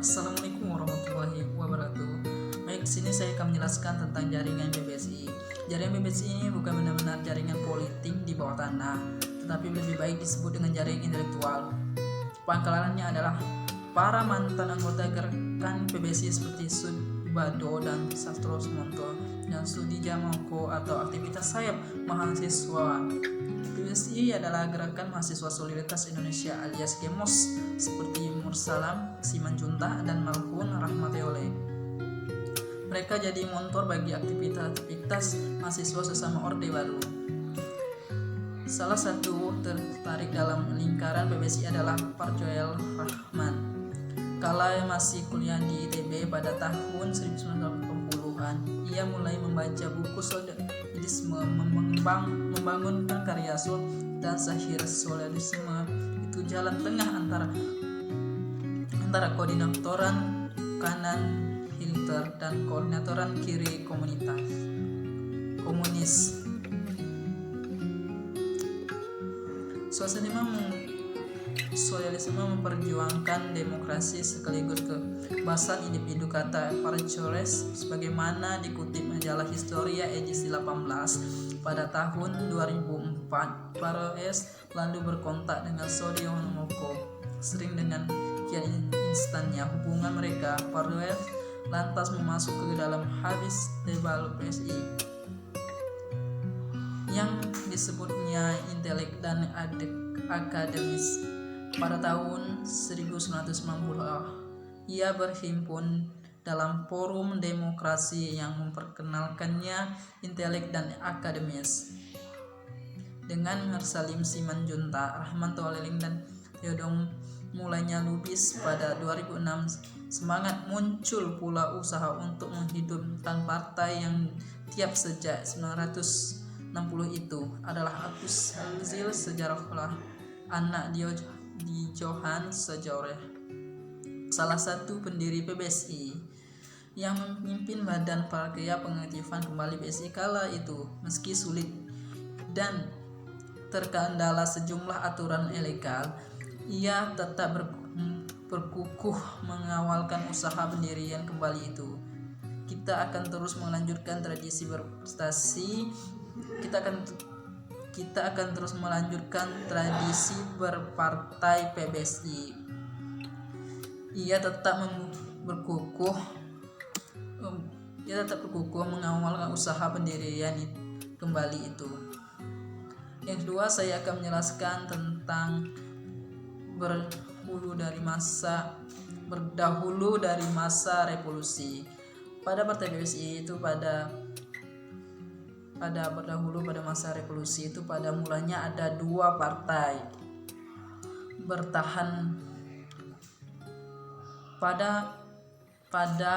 Assalamualaikum warahmatullahi wabarakatuh. Baik, sini saya akan menjelaskan tentang jaringan PBSI. Jaringan PBSI ini bukan benar-benar jaringan politik di bawah tanah, tetapi lebih baik disebut dengan jaringan intelektual. Pangkalannya adalah para mantan anggota gerakan PBSI seperti Sudbado dan Sastro Sumonto dan Sudi Jamoko atau aktivitas sayap mahasiswa. PBSI adalah gerakan mahasiswa solidaritas Indonesia alias GEMOS seperti Mursalam, Simanjuntak, dan Malhun Rahmatullah. Mereka jadi motor bagi aktivitas mahasiswa sesama Orde Baru. Salah satu tertarik dalam lingkaran PBSI adalah Parjoel Rahman. Kala masih kuliah di ITB pada tahun 1980-an, ia mulai membaca buku solidarisme, membangunkan karya dan sahir solidarisme itu jalan tengah antara koordinatoran kanan Hitler dan koordinatoran kiri komunis. Sosialisme memperjuangkan demokrasi sekaligus kebebasan individu, kata Parjoles sebagaimana dikutip majalah Historia edisi 18 pada tahun 2004. Parjoles lalu berkontak dengan Sudi Jamoko, sering dengan kian instannya hubungan mereka. Parjoles lantas masuk ke dalam habis tebal PSI yang disebutnya intelek dan akademis. Pada tahun 1990 ia berhimpun dalam forum demokrasi yang memperkenalkannya intelek dan akademis. Dengan Mursalim, Simanjuntak, Rahman Toleling, dan Theodong mulainya lubis pada 2006, semangat muncul pula usaha untuk menghidupkan partai yang tiap sejak 1960 itu adalah Agus Halzil, sejarahlah anak di Johan Sejarah, salah satu pendiri PBSI yang memimpin badan prakarya pengaktifan kembali PBSI kala itu. Meski sulit dan terkendala sejumlah aturan ilegal, ia tetap berkukuh mengawalkan usaha pendirian kembali itu. Kita akan terus melanjutkan tradisi berprestasi. Kita akan terus melanjutkan tradisi berpartai PBSI. Ia tetap berkukuh mengawal usaha pendirian kembali itu. Yang kedua, saya akan menjelaskan tentang berdahulu dari masa revolusi. Pada partai PBSI itu pada masa revolusi itu pada mulanya ada dua partai bertahan. Pada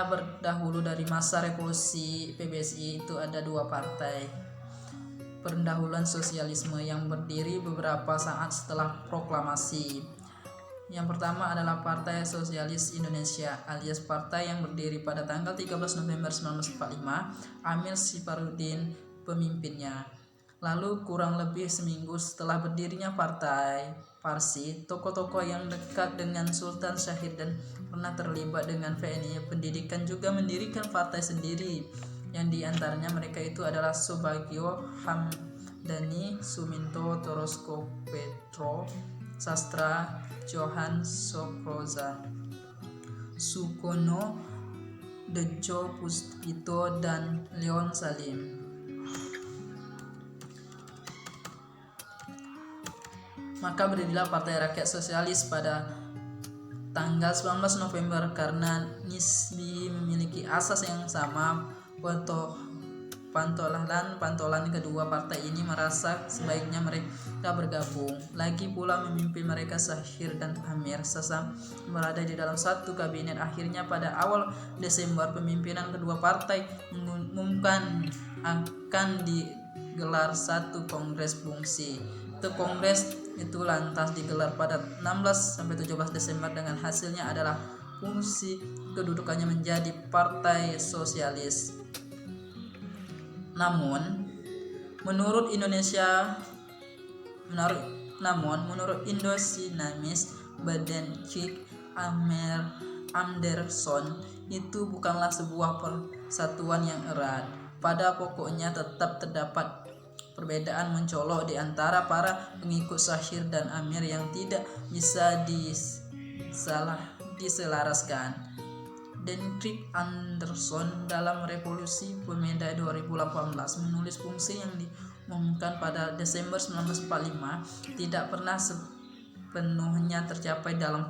berdahulu dari masa revolusi PBSI itu ada dua partai pendahuluan sosialisme yang berdiri beberapa saat setelah proklamasi. Yang pertama adalah Partai Sosialis Indonesia alias partai yang berdiri pada tanggal 13 November 1945, Amir Syafruddin pemimpinnya. Lalu kurang lebih seminggu setelah berdirinya Partai Parsi, tokoh-tokoh yang dekat dengan Sultan Syahid dan pernah terlibat dengan VNI pendidikan juga mendirikan partai sendiri, yang diantaranya mereka itu adalah Subagio Hamdani, Suminto Torosko Petro Sastra, Johan Sokroza, Sukono, Dejo Puspito, dan Leon Salim. Maka berdirilah Partai Rakyat Sosialis pada tanggal 19 November karena Nisbi memiliki asas yang sama. Pantolan kedua partai ini merasa sebaiknya mereka bergabung. Lagi pula memimpin mereka Syahir dan Amir Sasam berada di dalam satu kabinet. Akhirnya pada awal Desember pemimpinan kedua partai mengumumkan akan digelar satu kongres fungsi. Kongres itu lantas digelar pada 16-17 Desember dengan hasilnya adalah fungsi kedudukannya menjadi Partai Sosialis. Namun menurut Indosinamis Badan Cik Anderson itu bukanlah sebuah persatuan yang erat. Pada pokoknya tetap terdapat perbedaan mencolok di antara para pengikut Syahir dan Amir yang tidak bisa diselaraskan. Dendrik Anderson dalam Revolusi Pemeda 2018 menulis fungsi yang diumumkan pada Desember 1945 tidak pernah sepenuhnya tercapai dalam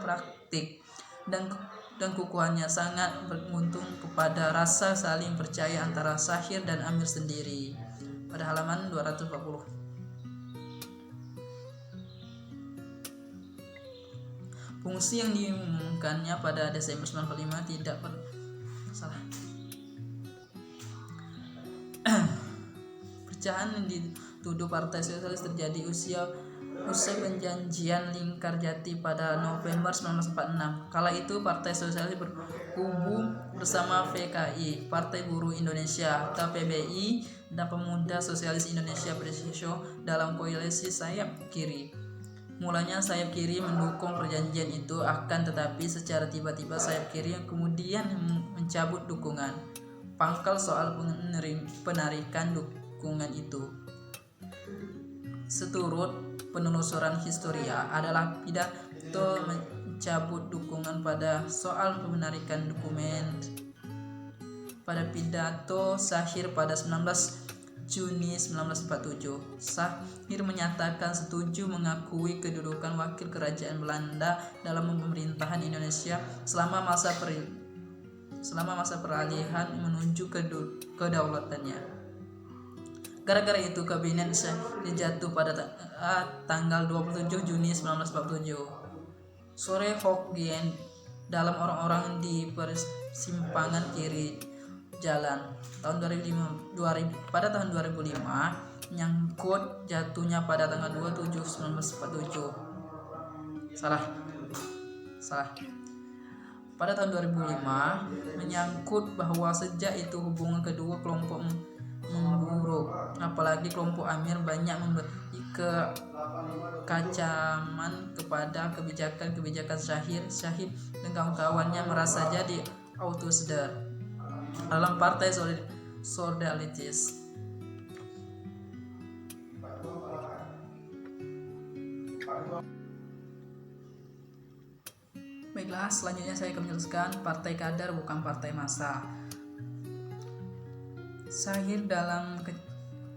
praktik, dan kukuhannya sangat bergantung kepada rasa saling percaya antara Syahir dan Amir sendiri. Pada halaman 240. Fungsi yang diumumkannya pada Desember 1945 tidak Pecahan yang dituduh Partai Sosialis terjadi usai perjanjian Lingkar Jati pada November 1946. Kala itu Partai Sosialis berkubu bersama PKI, Partai Buruh Indonesia atau PBI, dan Pemuda Sosialis Indonesia PSISO dalam koalisi sayap kiri. Mulanya sayap kiri mendukung perjanjian itu, akan tetapi secara tiba-tiba sayap kiri yang kemudian mencabut dukungan pangkal soal penarikan dukungan itu. Seturut penelusuran Historia adalah pidato mencabut dukungan pada soal penarikan dokumen pada pidato Syahir pada 19 Juni 1947. Syahir menyatakan setuju mengakui kedudukan wakil kerajaan Belanda dalam pemerintahan Indonesia selama masa peralihan menuju kedaulatannya. Gara-gara itu kabinet Syahir jatuh pada tanggal 27 Juni 1947. Sore Hokkien dalam orang-orang di persimpangan kiri jalan pada tahun 2005 menyangkut jatuhnya pada tanggal 27 1947. Salah. Pada tahun 2005 menyangkut bahwa sejak itu hubungan kedua kelompok memburuk, apalagi kelompok Amir banyak memberi kecaman kepada kebijakan Syahir dan kawan-kawannya merasa jadi outsider dalam Partai Sosialis. Baiklah, selanjutnya saya akan menjelaskan partai kader bukan partai massa. Syahir dalam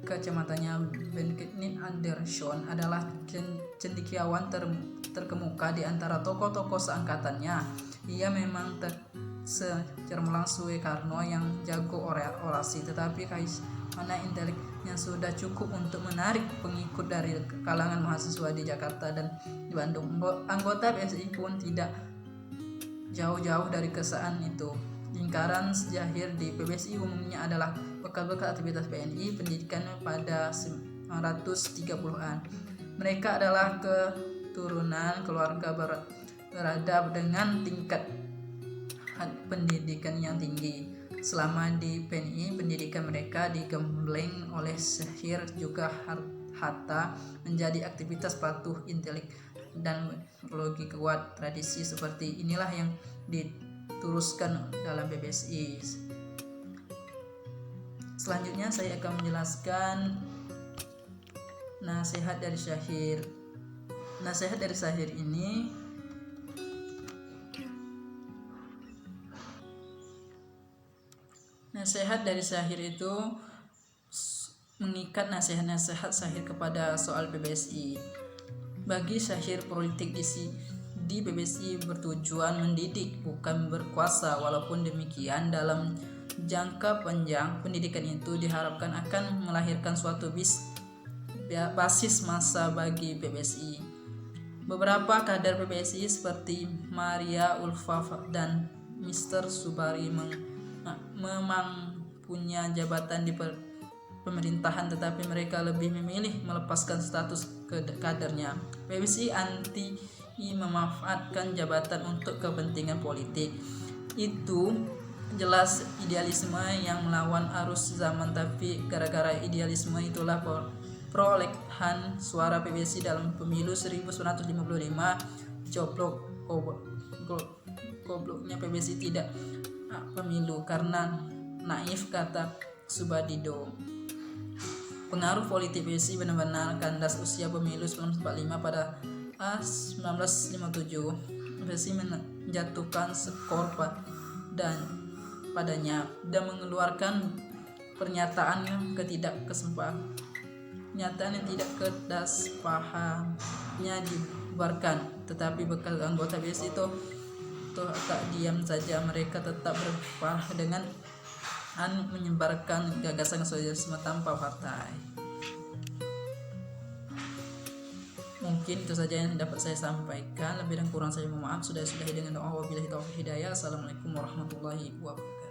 kacamatanya Benjamin Anderson adalah cendekiawan terkemuka di antara tokoh-tokoh seangkatannya. Ia memang secermelang Soekarno yang jago orasi, tetapi karisma intelek yang sudah cukup untuk menarik pengikut dari kalangan mahasiswa di Jakarta dan di Bandung. Anggota PSI pun tidak jauh-jauh dari kesan itu. Lingkaran Syahir di PBSI umumnya adalah bekal-bekal aktivitas PNI pendidikan pada 1930-an. Mereka adalah keturunan keluarga beradab dengan tingkat pendidikan yang tinggi. Selama di PNI, pendidikan mereka digembleng oleh Syahir juga hatta menjadi aktivitas patuh intelek dan teknologi kuat. Tradisi seperti inilah yang diteruskan dalam PBSI. Selanjutnya saya akan menjelaskan nasihat dari Syahir. Nasihat dari Syahir ini itu mengikat nasihat-nasihat Syahir kepada soal PBSI. Bagi Syahir, politik di PBSI bertujuan mendidik, bukan berkuasa. Walaupun demikian, dalam jangka panjang pendidikan itu diharapkan akan melahirkan suatu basis massa bagi PBSI. Beberapa kader PBSI seperti Maria Ulfa dan Mr. Subari memang punya jabatan di pemerintahan, tetapi mereka lebih memilih melepaskan status kadernya. PBSI anti memanfaatkan jabatan untuk kepentingan politik. Itu jelas idealisme yang melawan arus zaman, tapi gara-gara idealisme itulah perolehan suara PBSI dalam pemilu 1955 gobloknya PBSI tidak pemilu karena naif, kata Subadido. Pengaruh politik PBSI benar-benar kandas usia pemilu 1945. Pada 1957 PBSI menjatuhkan skor padanya dan mengeluarkan pernyataan yang tidak kedaspahannya dibubarkan. Tetapi bekas anggota PBSI itu tak diam saja, mereka tetap berupaya dengan menyebarkan gagasan sosialisme tanpa partai. Mungkin itu saja yang dapat saya sampaikan. Lebih dan kurang saya mohon maaf. Sudahi dengan doa wabillahi taufiq hidayah. Assalamualaikum warahmatullahi wabarakatuh.